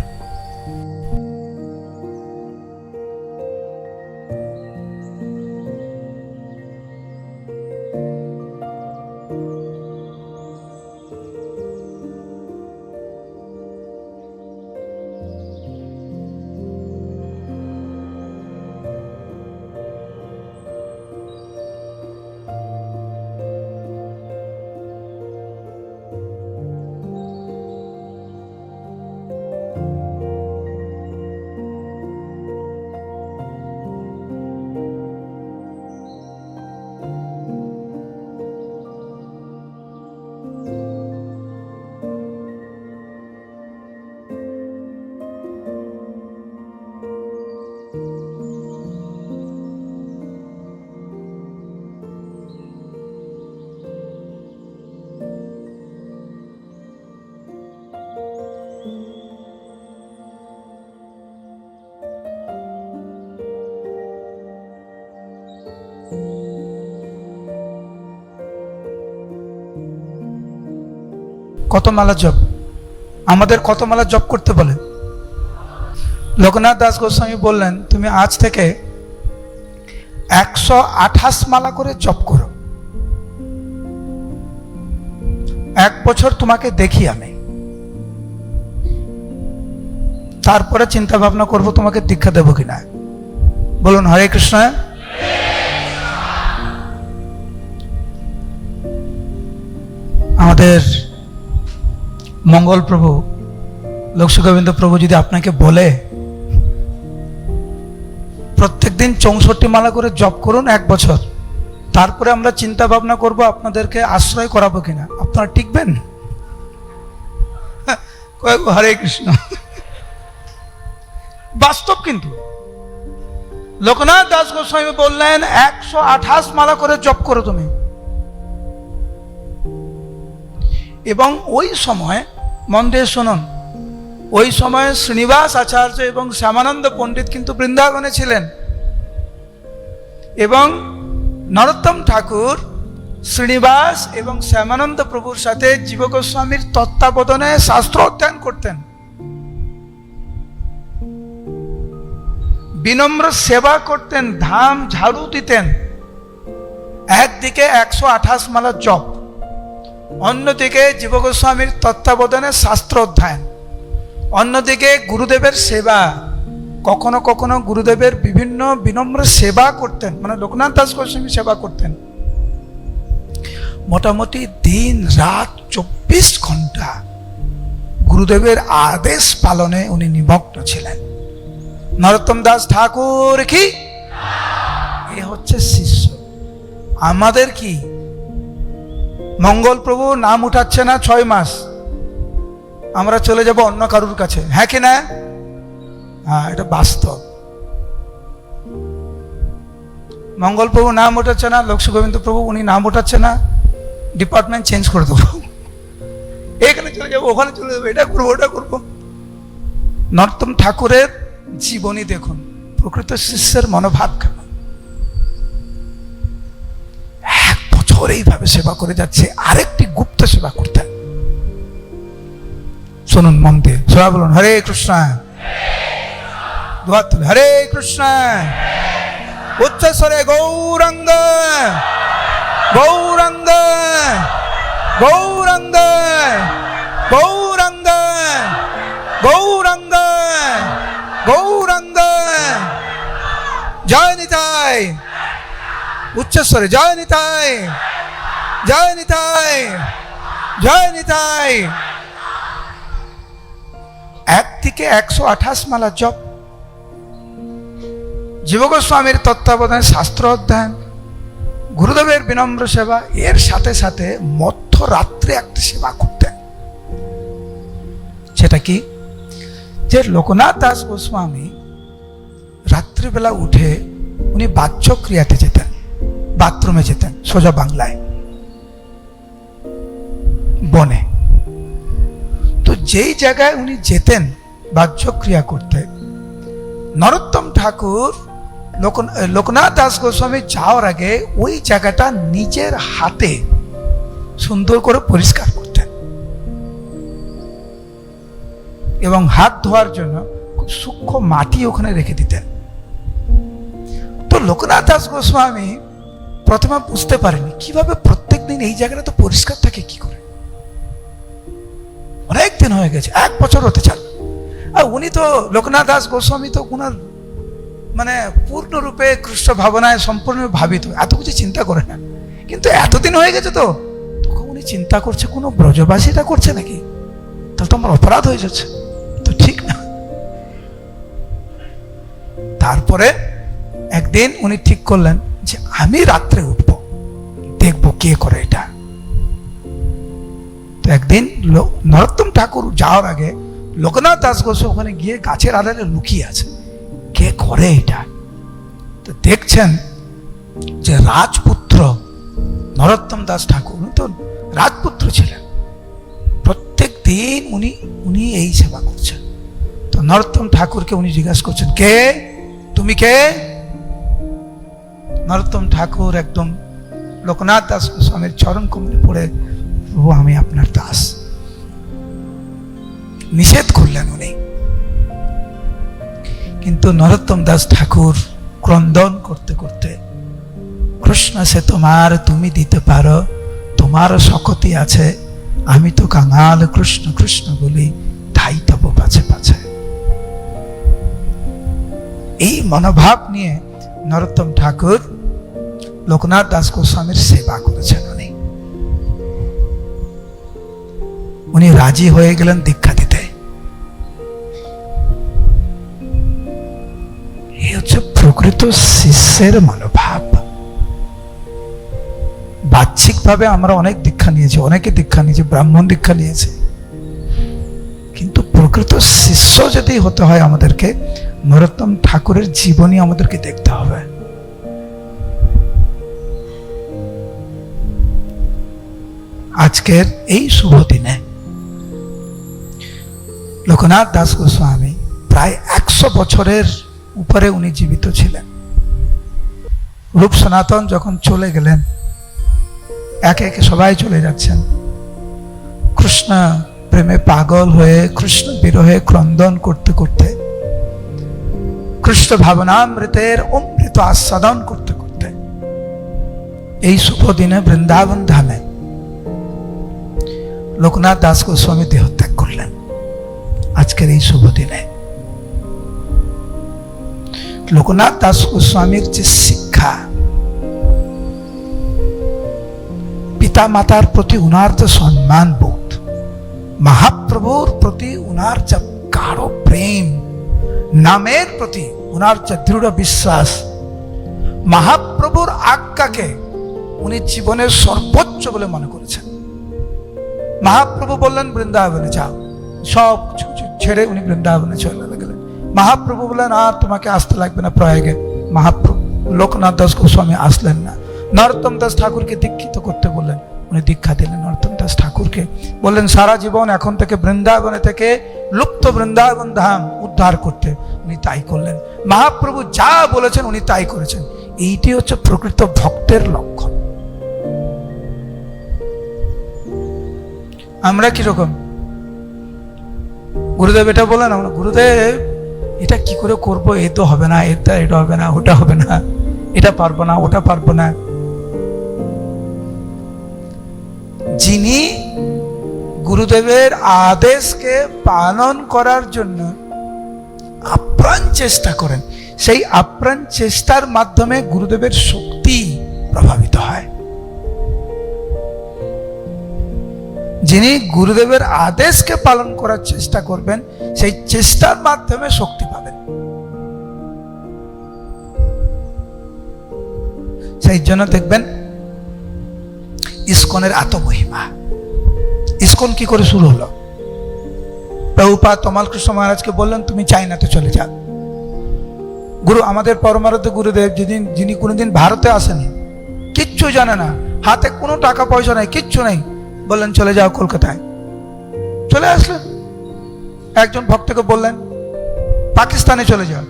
কত মালা জপ? আমাদের কত মালা জপ করতে বলে? লোকনাথ দাস গোস্বামী বললেন, তুমি আজ থেকে 128 মালা করে জপ করো, 1 বছর তোমাকে দেখি আমি, তারপরে চিন্তা ভাবনা করবো তোমাকে দীক্ষা দেবো কিনা। বলুন হরে কৃষ্ণ। আমাদের মঙ্গল প্রভু লক্ষ্মী গোবিন্দ প্রভু যদি আপনাকে বলে প্রত্যেকদিন 64 মালা করে জপ করুন 1 বছর, তারপরে আমরা চিন্তা ভাবনা করব আপনাদেরকে আশ্রয় করাবো কিনা, আপনারা টিকবেন? হরে কৃষ্ণ। বাস্তব কিন্তু লোকনাথ দাস গোস্বামী বললেন 128 মালা করে জপ করো তুমি। এবং ওই সময় মন দিয়ে শুনুন, ওই সময় শ্রীনিবাস আচার্য এবং শ্যামানন্দ পণ্ডিত কিন্তু বৃন্দাবনে ছিলেন এবং নরোত্তম ঠাকুর শ্রীনিবাস এবং শ্যামানন্দ প্রভুর সাথে জীব গোস্বামীর তত্ত্বাবধানে শাস্ত্র অধ্যয়ন করতেন, বিনম্র সেবা করতেন, ধাম ঝাড়ু দিতেন। একদিকে 128 মালা জপ, অন্যদিকে জীব গোস্বামীর তত্ত্বাবধানে শাস্ত্র অধ্যয়ন, অন্যদিকে গুরুদেবের সেবা। কখনো কখনো গুরুদেবের বিভিন্ন বিনম্র সেবা করতেন, মানে লোকনাথ দাস গোস্বামী সেবা করতেন। মোটামুটি দিন রাত 24 ঘন্টা গুরুদেবের আদেশ পালনে উনি নিমগ্ন ছিলেন। নরোত্তম দাস ঠাকুর কি এ হচ্ছে শিষ্য। আমাদের কি মঙ্গল প্রভু নাম উঠাচ্ছে না 6 মাস, আমরা চলে যাব অন্য কারুর কাছে, হ্যাঁ কি না? হ্যাঁ, এটা বাস্তব। মঙ্গল প্রভু নাম উঠাচ্ছে না, লক্ষ্মী গোবিন্দ প্রভু উনি নাম উঠাচ্ছে না, ডিপার্টমেন্ট চেঞ্জ করে দেবো, এখানে চলে যাবো, ওখানে চলে যাবো, এটা করবো ওটা করবো। নরোত্তম ঠাকুরের জীবনী দেখুন, প্রকৃত শিষ্যের মনোভাব কেমন। 1 বছর এইভাবে সেবা করে যাচ্ছে, আরেকটি গুপ্ত সেবা করতেন। শুনুন মন দিয়ে, সবাই বলুন হরে কৃষ্ণ, হরে কৃষ্ণ, উচ্চস্বরে গৌরাঙ্গ গৌরাঙ্গ গৌরাঙ্গ গৌরাঙ্গ গৌরাঙ্গ গৌরাঙ্গ, জয় নিতাই, উচ্চস্বরে জয় নিতাই, জয় নিতাই, জয় নিতাই। একদিকে 128 মালা জপ, জীব গোস্বামীর তত্ত্বাবধানে শাস্ত্র অধ্যয়ন, গুরুদেবের বিনম্র সেবা, এর সাথে সাথে মধ্যরাত্রে একটা সেবা করতেন। সেটা কি, যে লোকনাথ দাস গোস্বামী রাত্রিবেলা উঠে উনি বাহ্যক্রিয়াতে যেতেন, বাথরুমে যেতেন, সোজা বাংলায়, বনে। তো যেই জায়গায় উনি যেতেন বাহ্যক্রিয়া করতে, নরোত্তম ঠাকুর লোকনাথ দাস গোস্বামী যাওয়ার আগে ওই জায়গাটা নিজের হাতে সুন্দর করে পরিষ্কার করতেন এবং হাত ধোয়ার জন্য খুব সূক্ষ্ম মাটি ওখানে রেখে দিতেন। তো লোকনাথ দাস গোস্বামী প্রথমে বুঝতে পারেনি কিভাবে প্রত্যেকদিন এই জায়গাটা তো পরিষ্কার থাকে কি করে। অনেক দিন হয়ে গেছে, 1 বছর হতে চাল, আর উনি তো লোকনাথ দাস গোস্বামী তো উনার মানে পূর্ণরূপে কৃষ্ণ ভাবনায় সম্পূর্ণ ভাবিত, এত কিছু চিন্তা করে না। কিন্তু এতদিন হয়ে গেছে তো তখন উনি চিন্তা করছে কোনো ব্রজবাসীটা করছে নাকি, তাহলে তো আমার অপরাধ হয়ে যাচ্ছে, তো ঠিক না। তারপরে একদিন উনি ঠিক করলেন যে আমি রাত্রে উঠবো, দেখবো কে করে এটা। তো একদিন নরোত্তম ঠাকুর যাওয়ার আগে লোকনাথ দাস গোস্বামী ওখানে গিয়ে গাছের আড়ালে লুকিয়ে আছে, কে করে এটা। তো দেখছেন যে রাজপুত্র নরোত্তম দাস ঠাকুর, উনি তো রাজপুত্র ছিলেন, প্রত্যেক দিন উনি এই সেবা করছেন। তো নরোত্তম ঠাকুরকে উনি জিজ্ঞাসা করছেন, কে তুমি, কে? নরোত্তম ঠাকুর একদম লোকনাথ দাস গোস্বামীর চরণ কমলে পড়ে, প্রভু আমি আপনার দাস, নিষেধ করলেন উনি। কিন্তু নরোত্তম দাস ঠাকুর ক্রন্দন করতে করতে, কৃষ্ণ সে তোমার, তুমি দিতে পারো, তোমার শক্তি আছে, আমি তো কাঙাল, কৃষ্ণ কৃষ্ণ বলি তাই তব পাছে পাছে। এই মনোভাব নিয়ে নরোত্তম ঠাকুর লোকনাথ দাস গোস্বামীর সেবা করেছেন। উনি রাজি হয়ে গেলেন দীক্ষা দিতে। এই হচ্ছে প্রকৃত শিষ্যের মনোভাব। বাহ্যিকভাবে আমরা অনেক দীক্ষা নিয়েছি, অনেকে দীক্ষা নিয়েছে, ব্রাহ্মণ দীক্ষা নিয়েছে, কিন্তু প্রকৃত শিষ্য যদি হতে হয় আমাদেরকে নরোত্তম ঠাকুরের জীবনী আমাদেরকে দেখতে হবে। আজকের এই শুভ দিনে লোকনাথ দাস গোস্বামী প্রায় 100 বছরের উপরে উনি জীবিত ছিলেন। রূপ সনাতন যখন চলে গেলেন, একে একে সবাই চলে যাচ্ছেন। কৃষ্ণ প্রেমে পাগল হয়ে, কৃষ্ণ বিরহে ক্রন্দন করতে করতে, কৃষ্ণ ভাবনামৃতের অমৃত আস্বাদন করতে করতে এই শুভ দিনে বৃন্দাবন ধামে লোকনাথ দাস গোস্বামী দেহত্যাগ করলেন। আজকের এই শুভ দিনে লোকনাথ দাস গোস্বামীর যে শিক্ষা, পিতা মাতার প্রতি উনার যে সম্মান বোধ, মহাপ্রভুর প্রতি উনার যে গাঢ় প্রেম, নামের প্রতি উনার যে দৃঢ় বিশ্বাস, মহাপ্রভুর আজ্ঞাকে উনি জীবনের সর্বোচ্চ বলে মনে করেছেন। মহাপ্রভু বললেন বৃন্দাবনে যাও, সব ছেড়ে উনি বৃন্দাবনে চলে গেলেন। মহাপ্রভু বললেন আর তোমাকে আসতে লাগবে না প্রয়াগে। মহাপ্রভু লোকনাথ দাস গোস্বামী আসলেন না। নরোত্তম দাস ঠাকুরকে দীক্ষিত করতে বললেন, উনি দীক্ষা দিলেন নরোত্তম দাস ঠাকুরকে। বললেন সারা জীবন এখন থেকে বৃন্দাবনে থেকে লুপ্ত বৃন্দাবন ধাম উদ্ধার করতে। উনি তাই করলেন। মহাপ্রভু যা বলেছেন উনি তাই করেছেন। এইটি হচ্ছে প্রকৃত ভক্তের লক্ষণ। আমরা কিরকম? গুরুদেব এটা বলেন, আমরা গুরুদেব এটা কি করে করবো, এ তো হবে না, এটা হবে না, ওটা হবে না, এটা পারবো না, ওটা পারবো না। যিনি গুরুদেবের আদেশকে পালন করার জন্য আপ্রাণ চেষ্টা করেন, সেই আপ্রাণ চেষ্টার মাধ্যমে গুরুদেবের শক্তি প্রভাবিত হয়। যিনি গুরুদেবের আদেশকে পালন করার চেষ্টা করবেন, সেই চেষ্টার মাধ্যমে শক্তি পাবেন। সেই জন্য দেখবেন ইসকনের এত মহিমা। ইসকন কি করে শুরু হলো? প্রভুপাদ তমাল কৃষ্ণ মহারাজকে বললেন তুমি চাইনাতে চলে যাও। গুরু আমাদের পরমারাধ্য গুরুদেব যিনি কোনোদিন ভারতে আসেনি, কিচ্ছু জানে না, হাতে কোনো টাকা পয়সা নেই, কিচ্ছু নেই, বললেন চলে যাও কলকাতায়। চলে আসলেন। একজন ভক্তকে বললেন পাকিস্তানে চলে যাও,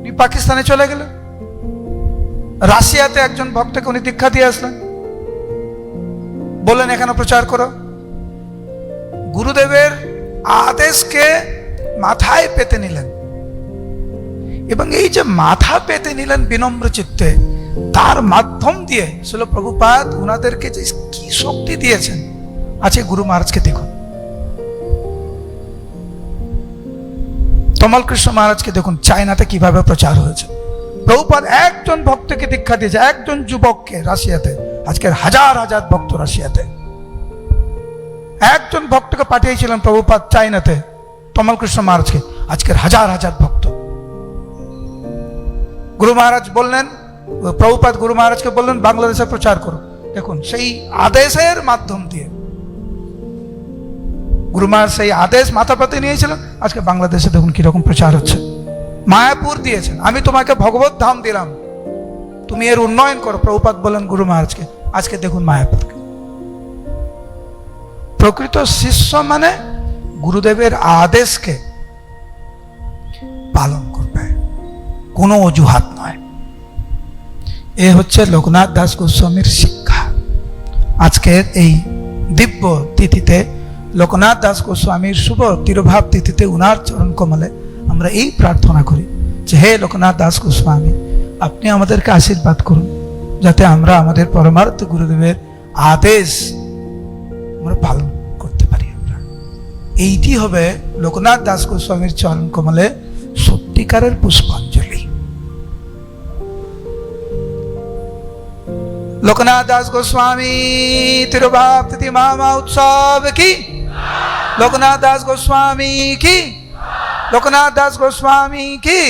উনি পাকিস্তানে চলে গেলেন। রাশিয়াতে একজন ভক্তকে উনি দীক্ষা দিয়ে আসলেন, বললেন এখানে প্রচার করো। গুরুদেবের আদেশকে মাথায় পেতে নিলেন, এবং এই যে মাথা পেতে নিলেন বিনম্র চিত্তে, তার মাধ্যম দিয়ে শ্রীল প্রভুপাদ উনাদেরকে যে কি শক্তি দিয়েছেন। আছে গুরু মহারাজকে দেখুন, তমাল কৃষ্ণ মহারাজকে দেখুন, চায়নাতে কিভাবে প্রচার হয়েছে। প্রভুপাদ একজন ভক্তকে দীক্ষা দিয়েছে, একজন যুবককে রাশিয়াতে। আজকের হাজার হাজার ভক্ত রাশিয়াতে। একজন ভক্তকে পাঠিয়েছিলেন প্রভুপাদ চায়নাতে, তমাল কৃষ্ণ মহারাজকে। আজকের হাজার হাজার ভক্ত। গুরু মহারাজ বললেন, প্রভুপাদ গুরু মহারাজকে বললেন বাংলাদেশে প্রচার করো। দেখুন সেই আদেশের মাধ্যম দিয়ে গুরু মহারাজ সেই আদেশ মাথা পাতে নিয়েছিলেন। আজকে বাংলাদেশে দেখুন কিরকম প্রচার হচ্ছে। মায়াপুর দিয়েছেন, আমি তোমাকে ভগবত ধাম দিলাম, তুমি এর উন্নয়ন করো। প্রভুপাদ বলেন গুরু মহারাজকে, আজকে দেখুন মায়াপুরকে। প্রকৃত শিষ্য মানে গুরুদেবের আদেশকে পালন করবে, কোনো অজুহাত নয়। এ হচ্ছে লোকনাথ দাস গোস্বামীর শিক্ষা। আজকের এই দিব্য তিথিতে, লোকনাথ দাস গোস্বামীর শুভ তিরোভাব তিথিতে উনার চরণ কমলে আমরা এই প্রার্থনা করি যে হে লোকনাথ দাস গোস্বামী, আপনি আমাদেরকে আশীর্বাদ করুন, যাতে আমরা আমাদের পরমার্থ গুরুদেবের আদেশ আমরা পালন করতে পারি। আমরা এইটি হবে লোকনাথ দাস গোস্বামীর চরণ কমলে সত্যিকারের পুষ্পাঞ্জলি। লোকনাথ দাস গোস্বামী তিরোভাব তিথি মহা উৎসব কি, লোকনাথ দাস গোস্বামী কি, লোকনাথ দাস গোস্বামী কি।